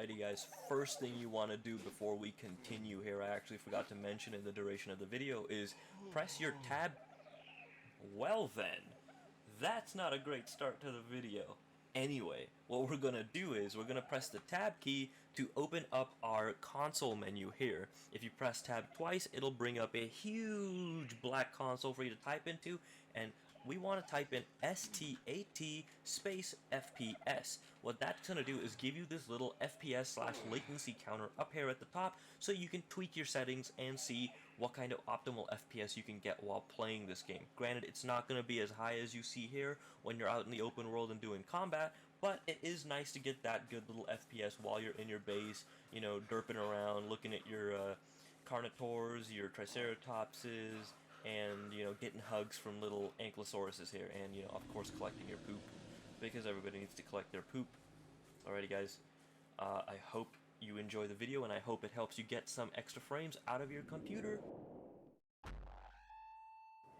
Alrighty guys, first thing you want to do before we continue here, I actually forgot to mention in the duration of the video, is press your tab. Well then, that's not a great start to the video. Anyway, what we're going to do is we're going to press the tab key to open up our console menu here. If you press tab twice, it'll bring up a huge black console for you to type into, and we want to type in STAT space FPS. What that's going to do is give you this little FPS slash latency counter up here at the top so you can tweak your settings and see what kind of optimal FPS you can get while playing this game. Granted, it's not going to be as high as you see here when you're out in the open world and doing combat, but it is nice to get that good little FPS while you're in your base, you know, derping around, looking at your Carnotaurs, your Triceratopses, and, you know, getting hugs from little Ankylosauruses here, and, you know, of course, collecting your poop, because everybody needs to collect their poop. Alrighty, guys, I hope you enjoy the video, and I hope it helps you get some extra frames out of your computer.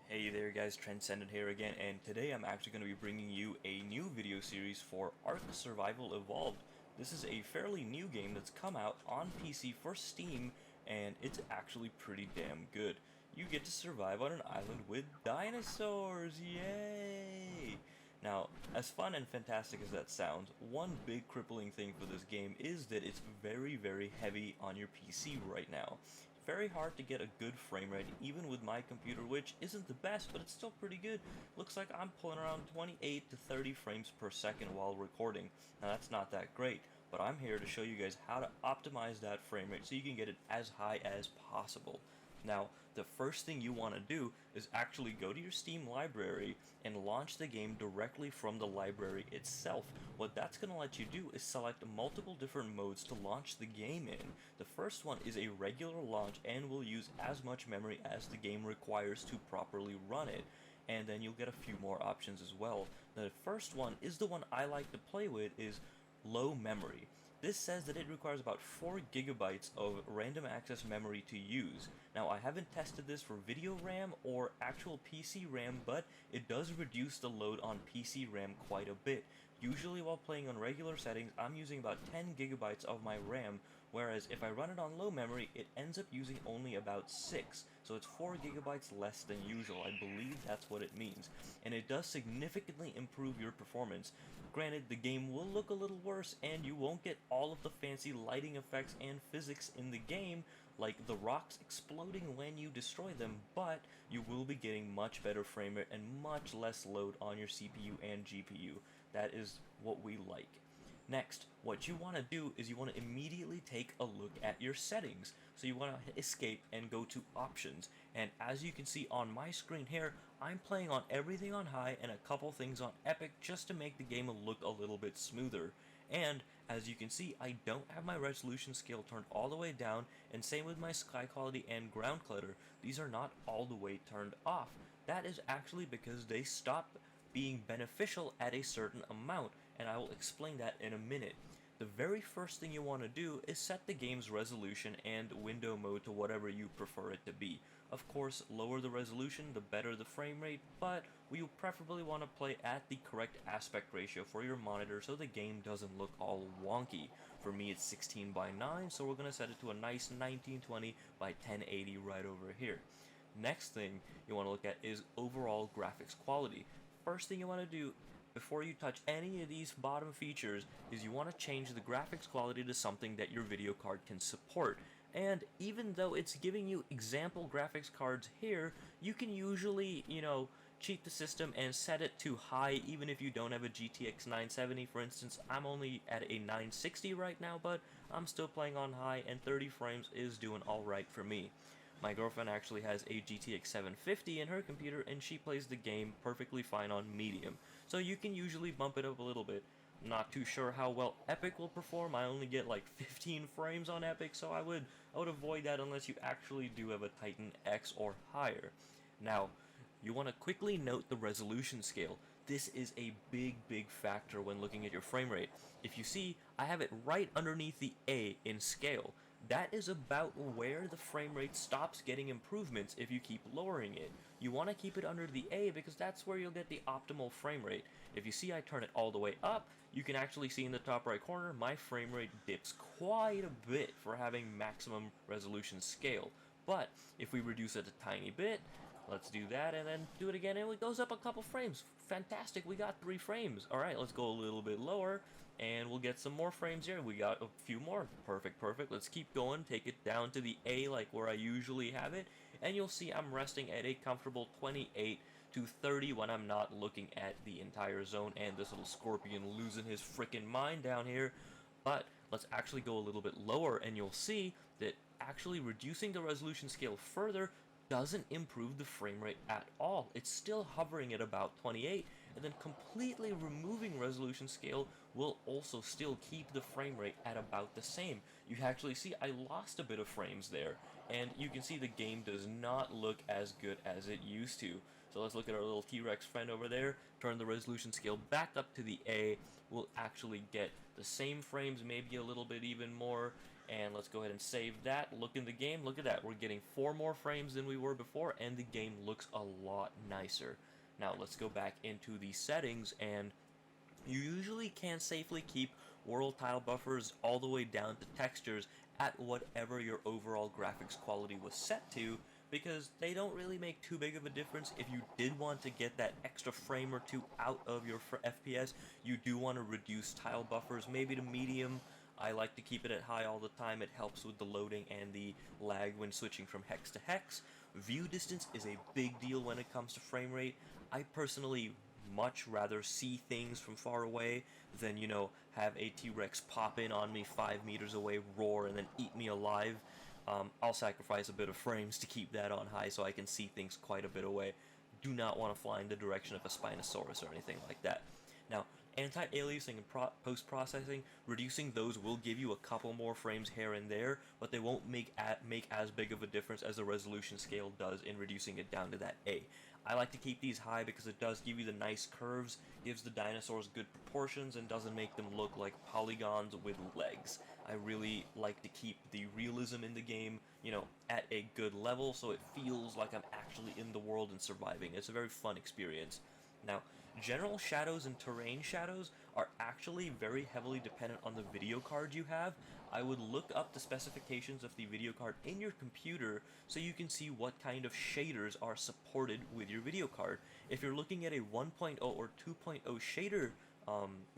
Hey there guys, Tranzcendent here again, and today I'm actually going to be bringing you a new video series for Ark Survival Evolved. This is a fairly new game that's come out on PC for Steam, and it's actually pretty damn good. You get to survive on an island with dinosaurs, yay! Now, as fun and fantastic as that sounds, one big crippling thing for this game is that it's very, very heavy on your PC right now. Very hard to get a good frame rate, even with my computer, which isn't the best, but it's still pretty good. Looks like I'm pulling around 28 to 30 frames per second while recording. Now that's not that great, but I'm here to show you guys how to optimize that frame rate so you can get it as high as possible. Now, the first thing you want to do is actually go to your Steam library and launch the game directly from the library itself. What that's going to let you do is select multiple different modes to launch the game in. The first one is a regular launch and will use as much memory as the game requires to properly run it. And then you'll get a few more options as well. The first one is the one I like to play with, is low memory. This says that it requires about 4 gigabytes of random access memory to use. Now, I haven't tested this for video RAM or actual PC RAM, but it does reduce the load on PC RAM quite a bit. Usually while playing on regular settings, I'm using about 10 gigabytes of my RAM, whereas if I run it on low memory, it ends up using only about 6. So it's 4 gigabytes less than usual. I believe that's what it means. And it does significantly improve your performance. Granted, the game will look a little worse, and you won't get all of the fancy lighting effects and physics in the game, like the rocks exploding when you destroy them, but you will be getting much better frame rate and much less load on your CPU and GPU. That is what we like. Next, what you want to do is you want to immediately take a look at your settings. So you want to escape and go to options. And as you can see on my screen here, I'm playing on everything on high and a couple things on epic just to make the game look a little bit smoother. And as you can see, I don't have my resolution scale turned all the way down, and same with my sky quality and ground clutter. These are not all the way turned off. That is actually because they stop being beneficial at a certain amount, and I will explain that in a minute. The very first thing you want to do is set the game's resolution and window mode to whatever you prefer it to be. Of course, lower the resolution, the better the frame rate, but we preferably want to play at the correct aspect ratio for your monitor so the game doesn't look all wonky. For me, it's 16 by 9, so we're going to set it to a nice 1920 by 1080 right over here. Next thing you want to look at is overall graphics quality. First thing you want to do before you touch any of these bottom features is you want to change the graphics quality to something that your video card can support. And even though it's giving you example graphics cards here, you can usually, you know, cheat the system and set it to high even if you don't have a GTX 970. For instance, I'm only at a 960 right now, but I'm still playing on high, and 30 frames is doing alright for me. My girlfriend actually has a GTX 750 in her computer, and she plays the game perfectly fine on medium. So you can usually bump it up a little bit. I'm not too sure how well Epic will perform. I only get like 15 frames on Epic, so I would avoid that unless you actually do have a Titan X or higher. Now, you want to quickly note the resolution scale. This is a big factor when looking at your frame rate. If you see, I have it right underneath the A in scale. That is about where the frame rate stops getting improvements if you keep lowering it. You want to keep it under the A because that's where you'll get the optimal frame rate. If you see I turn it all the way up, you can actually see in the top right corner, my frame rate dips quite a bit for having maximum resolution scale. But if we reduce it a tiny bit, let's do that and then do it again, and it goes up a couple frames. Fantastic, we got 3 frames. Alright, let's go a little bit lower, and we'll get some more frames here. We got a few more. Perfect, perfect. Let's keep going, take it down to the A like where I usually have it, and you'll see I'm resting at a comfortable 28 to 30 when I'm not looking at the entire zone, and this little scorpion losing his freaking mind down here. But let's actually go a little bit lower, and you'll see that actually reducing the resolution scale further doesn't improve the frame rate at all. It's still hovering at about 28, and then completely removing resolution scale will also still keep the frame rate at about the same. You actually see I lost a bit of frames there, and you can see the game does not look as good as it used to. So let's look at our little T-Rex friend over there, turn the resolution scale back up to the A, we'll actually get the same frames, maybe a little bit even more, and let's go ahead and save that. Look in the game, look at that, we're getting 4 more frames than we were before, and the game looks a lot nicer. Now let's go back into the settings, and you usually can safely keep world tile buffers all the way down to textures at whatever your overall graphics quality was set to, because they don't really make too big of a difference. If you did want to get that extra frame or two out of your FPS, you do want to reduce tile buffers, maybe to medium. I like to keep it at high all the time. It helps with the loading and the lag when switching from hex to hex. View distance is a big deal when it comes to frame rate. I personally much rather see things from far away than, you know, have a T-Rex pop in on me 5 meters away, roar, and then eat me alive. I'll sacrifice a bit of frames to keep that on high so I can see things quite a bit away. Do not want to fly in the direction of a Spinosaurus or anything like that. Now, anti-aliasing and post-processing, reducing those will give you a couple more frames here and there, but they won't make as big of a difference as the resolution scale does in reducing it down to that A. I like to keep these high because it does give you the nice curves, gives the dinosaurs good proportions, and doesn't make them look like polygons with legs. I really like to keep the realism in the game, you know, at a good level so it feels like I'm actually in the world and surviving. It's a very fun experience. Now, general shadows and terrain shadows are actually very heavily dependent on the video card you have. I would look up the specifications of the video card in your computer so you can see what kind of shaders are supported with your video card. If you're looking at a 1.0 or 2.0 shader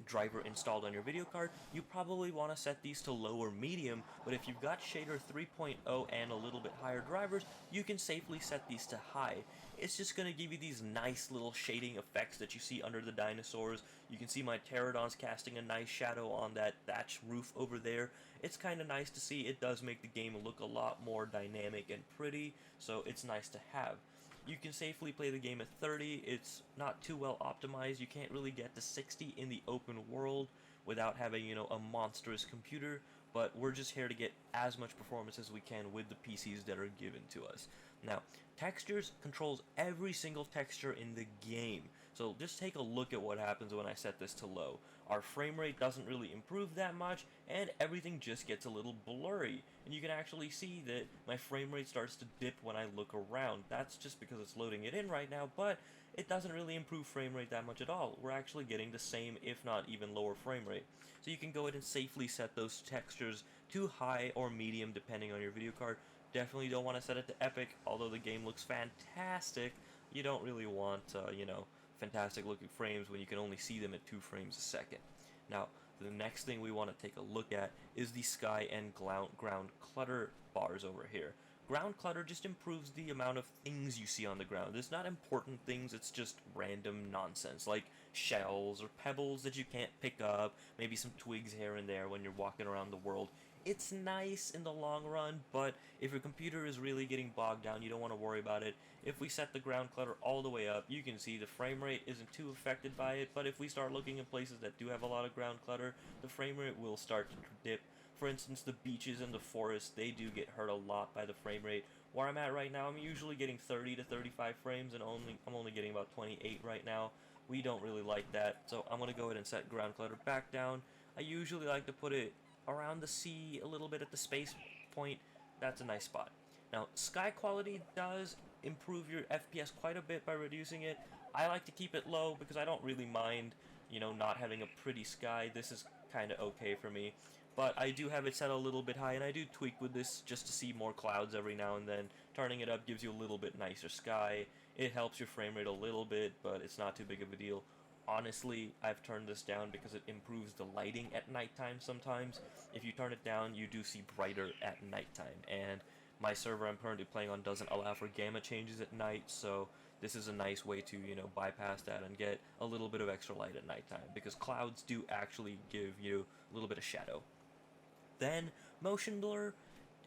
driver installed on your video card, you probably want to set these to low or medium, but if you've got shader 3.0 and a little bit higher drivers, you can safely set these to high. It's just going to give you these nice little shading effects that you see under the dinosaurs. You can see my pterodons casting a nice shadow on that thatch roof over there. It's kind of nice to see. It does make the game look a lot more dynamic and pretty, so it's nice to have. You can safely play the game at 30, it's not too well optimized, you can't really get to 60 in the open world without having, you know, a monstrous computer, but we're just here to get as much performance as we can with the PCs that are given to us. Now, textures controls every single texture in the game, so just take a look at what happens when I set this to low. Our frame rate doesn't really improve that much, and everything just gets a little blurry. And you can actually see that my frame rate starts to dip when I look around. That's just because it's loading it in right now, but it doesn't really improve frame rate that much at all. We're actually getting the same, if not even lower frame rate. So you can go ahead and safely set those textures to high or medium depending on your video card. Definitely don't want to set it to epic, although the game looks fantastic. You don't really want, you know, fantastic looking frames when you can only see them at 2 frames a second. Now, the next thing we want to take a look at is the sky and ground clutter bars over here. Ground clutter just improves the amount of things you see on the ground. It's not important things, it's just random nonsense, like shells or pebbles that you can't pick up, maybe some twigs here and there when you're walking around the world. It's nice in the long run, but if your computer is really getting bogged down, you don't want to worry about it. If we set the ground clutter all the way up, you can see the frame rate isn't too affected by it, but if we start looking at places that do have a lot of ground clutter, the frame rate will start to dip. For instance, the beaches and the forest, they do get hurt a lot by the frame rate. Where I'm at right now, I'm usually getting 30 to 35 frames, and I'm only getting about 28 right now. We don't really like that, so I'm going to go ahead and set ground clutter back down. I usually like to put it around the sea, a little bit at the space point. That's a nice spot. Now, sky quality does improve your FPS quite a bit by reducing it. I like to keep it low because I don't really mind, you know, not having a pretty sky, this is kind of okay for me. But I do have it set a little bit high, and I do tweak with this just to see more clouds every now and then. Turning it up gives you a little bit nicer sky. It helps your frame rate a little bit, but it's not too big of a deal. Honestly, I've turned this down because it improves the lighting at nighttime sometimes. If you turn it down, you do see brighter at nighttime, and my server I'm currently playing on doesn't allow for gamma changes at night, so this is a nice way to, you know, bypass that and get a little bit of extra light at nighttime, because clouds do actually give you a little bit of shadow. Then, motion blur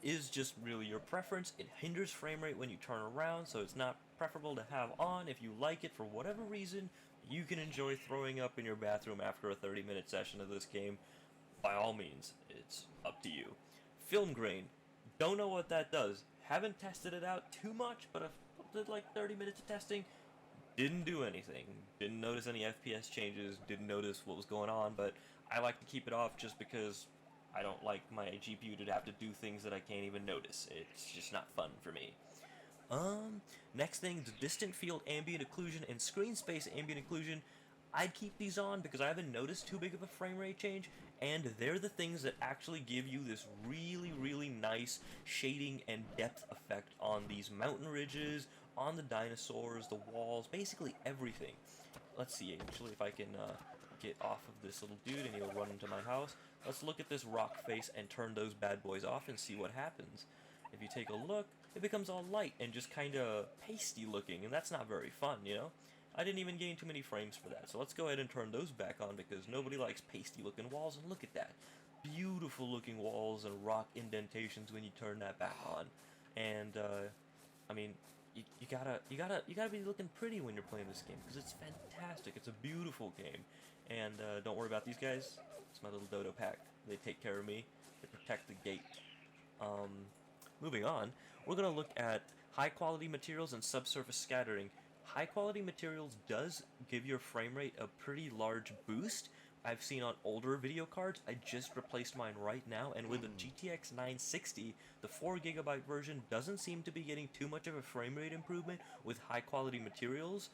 is just really your preference. It hinders frame rate when you turn around, so it's not preferable to have on. If you like it for whatever reason, you can enjoy throwing up in your bathroom after a 30-minute session of this game. By all means, it's up to you. Film grain. Don't know what that does. Haven't tested it out too much, but I've did like 30 minutes of testing. Didn't do anything. Didn't notice any FPS changes. Didn't notice what was going on, but I like to keep it off just because I don't like my GPU to have to do things that I can't even notice. It's just not fun for me. Next thing, the distant field ambient occlusion and screen space ambient occlusion. I'd keep these on because I haven't noticed too big of a frame rate change, and they're the things that actually give you this really, really nice shading and depth effect on these mountain ridges, on the dinosaurs, the walls, basically everything. Let's see, actually, if I can get off of this little dude and he'll run into my house. Let's look at this rock face and turn those bad boys off and see what happens. If you take a look, it becomes all light and just kind of pasty looking, and that's not very fun, you know? I didn't even gain too many frames for that, so let's go ahead and turn those back on because nobody likes pasty looking walls, and look at that. Beautiful looking walls and rock indentations when you turn that back on. And, I mean, you gotta be looking pretty when you're playing this game because it's fantastic. It's a beautiful game. And don't worry about these guys. It's my little dodo pack. They take care of me. They protect the gate. Moving on, we're gonna look at high quality materials and subsurface scattering. High quality materials does give your frame rate a pretty large boost. I've seen on older video cards. I just replaced mine right now, and with the GTX 960, the 4GB version doesn't seem to be getting too much of a frame rate improvement with high quality materials.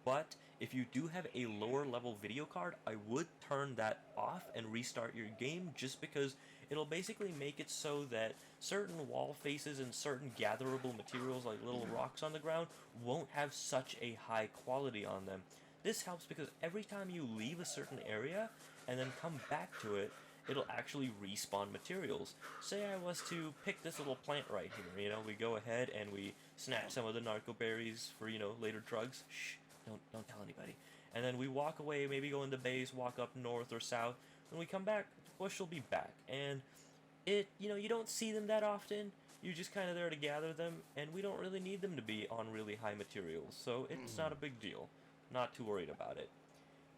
But if you do have a lower level video card, I would turn that off and restart your game, just because it'll basically make it so that certain wall faces and certain gatherable materials like little rocks on the ground won't have such a high quality on them. This helps because every time you leave a certain area and then come back to it, it'll actually respawn materials. Say I was to pick this little plant right here, you know, we go ahead and we snatch some of the narco berries for, you know, later drugs. Shh, don't tell anybody. And then we walk away, maybe go in the base, walk up north or south. When we come back, the bush will be back. And it, you know, you don't see them that often. You're just kind of there to gather them, and we don't really need them to be on really high materials, so it's not a big deal. Not too worried about it.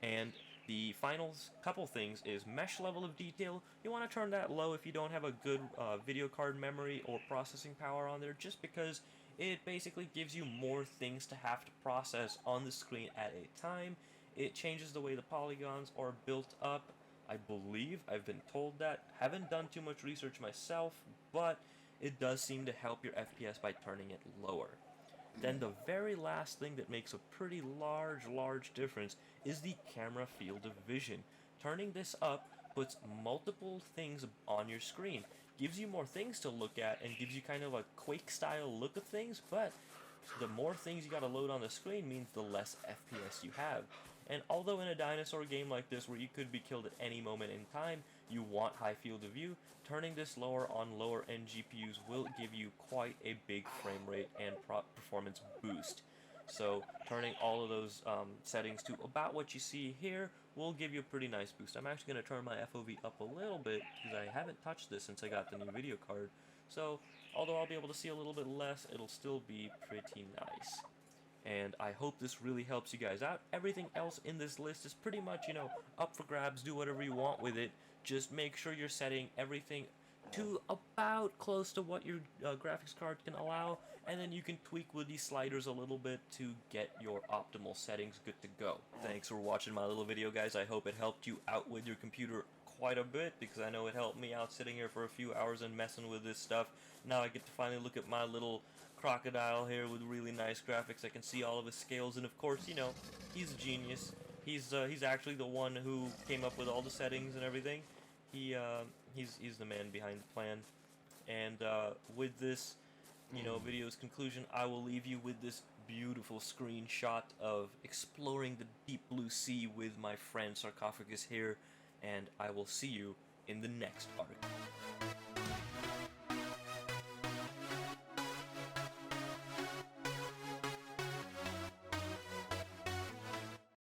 And the final couple things is mesh level of detail. You want to turn that low if you don't have a good video card memory or processing power on there, just because it basically gives you more things to have to process on the screen at a time. It changes the way the polygons are built up. I believe, I've been told that. Haven't done too much research myself, but it does seem to help your FPS by turning it lower. Then the very last thing that makes a pretty large difference is the camera field of vision. Turning this up puts multiple things on your screen. Gives you more things to look at and gives you kind of a Quake style look of things, but the more things you gotta load on the screen means the less FPS you have. And although in a dinosaur game like this where you could be killed at any moment in time, you want high field of view, turning this lower on lower end GPUs will give you quite a big frame rate and performance boost. So turning all of those settings to about what you see here will give you a pretty nice boost. I'm actually going to turn my FOV up a little bit because I haven't touched this since I got the new video card. So although I'll be able to see a little bit less, it'll still be pretty nice. And I hope this really helps you guys out. Everything else in this list is pretty much, you know, up for grabs. Do whatever you want with it. Just make sure you're setting everything to about close to what your graphics card can allow, and then you can tweak with these sliders a little bit to get your optimal settings good to go. Thanks for watching my little video, guys. I hope it helped you out with your computer quite a bit, because I know it helped me out sitting here for a few hours and messing with this stuff. Now I get to finally look at my little crocodile here with really nice graphics. I can see all of his scales, and of course, you know, he's a genius. He's actually the one who came up with all the settings and everything. He's the man behind the plan. And with this, video's conclusion, I will leave you with this beautiful screenshot of exploring the deep blue sea with my friend Sarcophagus here, and I will see you in the next arc.